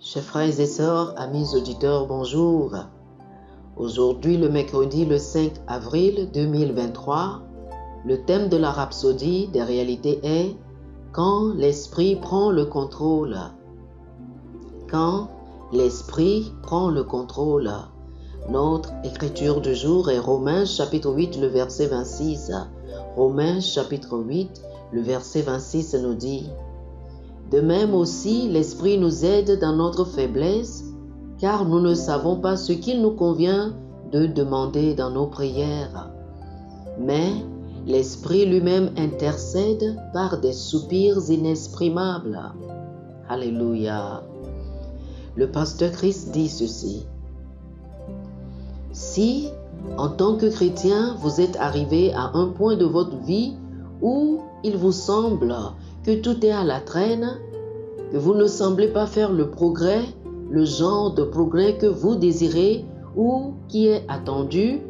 Chers frères et sœurs, amis auditeurs, bonjour. Aujourd'hui, le mercredi le 5 avril 2023, le thème de la rhapsodie des réalités est « Quand l'Esprit prend le contrôle ». Quand l'Esprit prend le contrôle. Notre écriture du jour est Romains chapitre 8, le verset 26. Romains chapitre 8, le verset 26 nous dit « De même aussi, l'Esprit nous aide dans notre faiblesse, car nous ne savons pas ce qu'il nous convient de demander dans nos prières. Mais l'Esprit lui-même intercède par des soupirs inexprimables. » Alléluia. Le pasteur Christ dit ceci. Si, en tant que chrétien, vous êtes arrivé à un point de votre vie où il vous semble que tout est à la traîne, que vous ne semblez pas faire le progrès, le genre de progrès que vous désirez ou qui est attendu,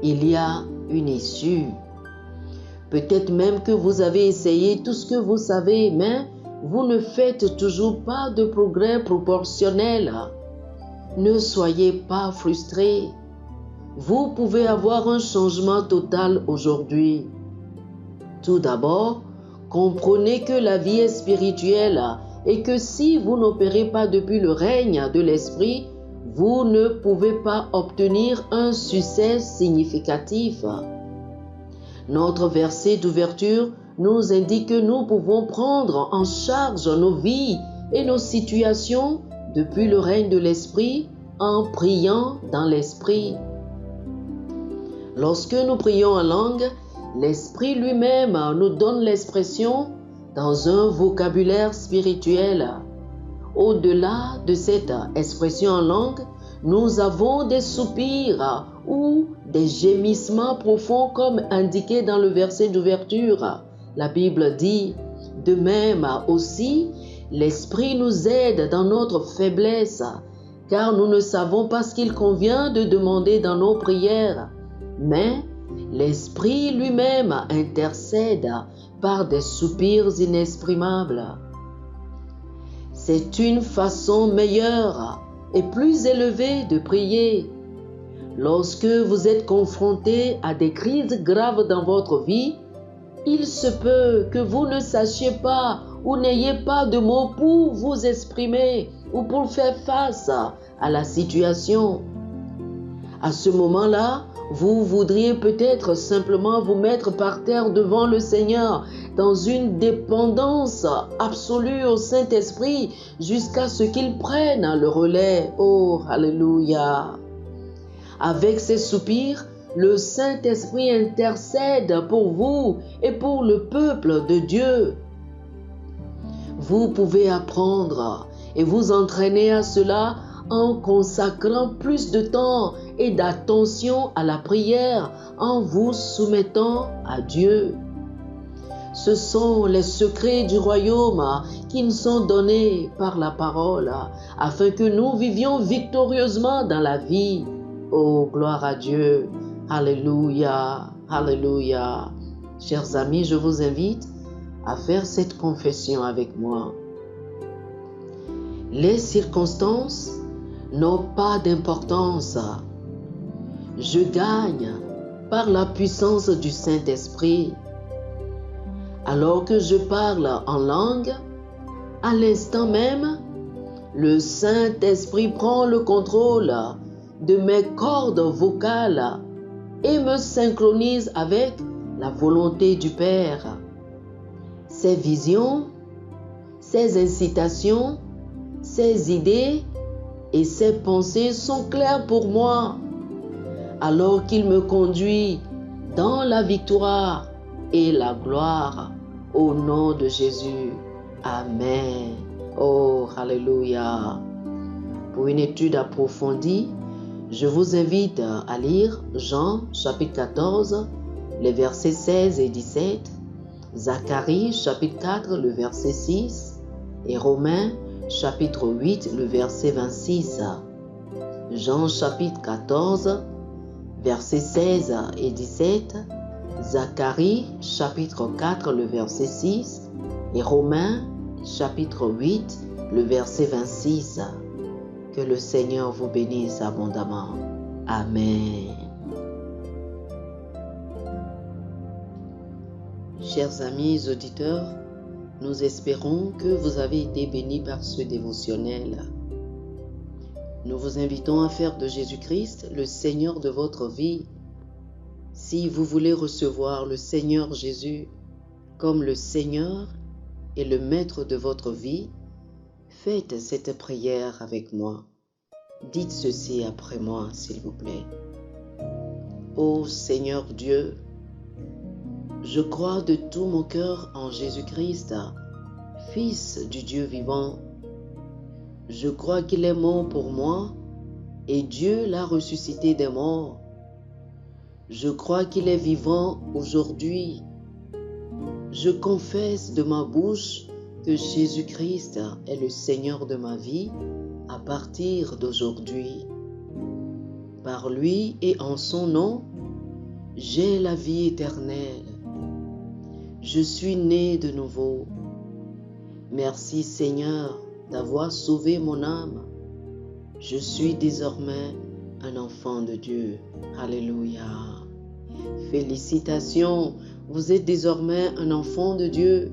il y a une issue. Peut-être même que vous avez essayé tout ce que vous savez, mais vous ne faites toujours pas de progrès proportionnel. Ne soyez pas frustrés. Vous pouvez avoir un changement total aujourd'hui. Tout d'abord, comprenez que la vie est spirituelle et que si vous n'opérez pas depuis le règne de l'Esprit, vous ne pouvez pas obtenir un succès significatif. Notre verset d'ouverture nous indique que nous pouvons prendre en charge nos vies et nos situations depuis le règne de l'Esprit en priant dans l'Esprit. Lorsque nous prions en langue, l'Esprit lui-même nous donne l'expression dans un vocabulaire spirituel. Au-delà de cette expression en langue, nous avons des soupirs ou des gémissements profonds comme indiqué dans le verset d'ouverture. La Bible dit, de même aussi, l'Esprit nous aide dans notre faiblesse, car nous ne savons pas ce qu'il convient de demander dans nos prières. Mais l'Esprit lui-même intercède par des soupirs inexprimables. C'est une façon meilleure et plus élevée de prier. Lorsque vous êtes confronté à des crises graves dans votre vie, il se peut que vous ne sachiez pas ou n'ayez pas de mots pour vous exprimer ou pour faire face à la situation. À ce moment-là, vous voudriez peut-être simplement vous mettre par terre devant le Seigneur dans une dépendance absolue au Saint-Esprit jusqu'à ce qu'il prenne le relais. Oh, alléluia! Avec ces soupirs, le Saint-Esprit intercède pour vous et pour le peuple de Dieu. Vous pouvez apprendre et vous entraîner à cela en consacrant plus de temps et d'attention à la prière, en vous soumettant à Dieu. Ce sont les secrets du royaume qui nous sont donnés par la parole, afin que nous vivions victorieusement dans la vie. Oh, gloire à Dieu! Alléluia! Alléluia! Chers amis, je vous invite à faire cette confession avec moi. Les circonstances n'ont pas d'importance. Je gagne par la puissance du Saint-Esprit. Alors que je parle en langue, à l'instant même, le Saint-Esprit prend le contrôle de mes cordes vocales et me synchronise avec la volonté du Père. Ses visions, ses incitations, ses idées et ses pensées sont claires pour moi, alors qu'il me conduit dans la victoire et la gloire au nom de Jésus. Amen. Oh, alléluia. Pour une étude approfondie, je vous invite à lire Jean chapitre 14, les versets 16 et 17, Zacharie chapitre 4, le verset 6 et Romains chapitre 8, le verset 26. Jean chapitre 14, versets 16 et 17, Zacharie chapitre 4, le verset 6 et Romains chapitre 8, le verset 26. Que le Seigneur vous bénisse abondamment. Amen. Chers amis auditeurs, nous espérons que vous avez été bénis par ce dévotionnel. Nous vous invitons à faire de Jésus-Christ le Seigneur de votre vie. Si vous voulez recevoir le Seigneur Jésus comme le Seigneur et le Maître de votre vie, faites cette prière avec moi. Dites ceci après moi, s'il vous plaît. Ô Seigneur Dieu, je crois de tout mon cœur en Jésus-Christ, Fils du Dieu vivant. Je crois qu'il est mort pour moi et Dieu l'a ressuscité des morts. Je crois qu'il est vivant aujourd'hui. Je confesse de ma bouche que Jésus-Christ est le Seigneur de ma vie à partir d'aujourd'hui. Par lui et en son nom, j'ai la vie éternelle. Je suis né de nouveau. Merci Seigneur d'avoir sauvé mon âme. Je suis désormais un enfant de Dieu. Alléluia. Félicitations, vous êtes désormais un enfant de Dieu.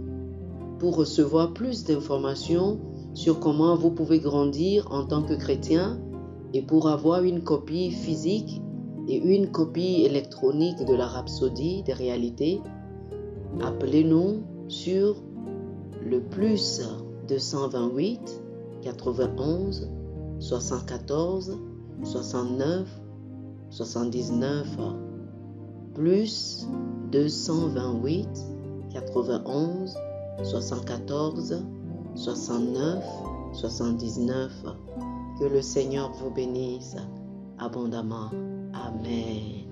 Pour recevoir plus d'informations sur comment vous pouvez grandir en tant que chrétien et pour avoir une copie physique et une copie électronique de la Rhapsodie des réalités, appelez-nous sur le plus 228 91 74 69 79 plus 228 91 74 69 79. Que le Seigneur vous bénisse abondamment. Amen.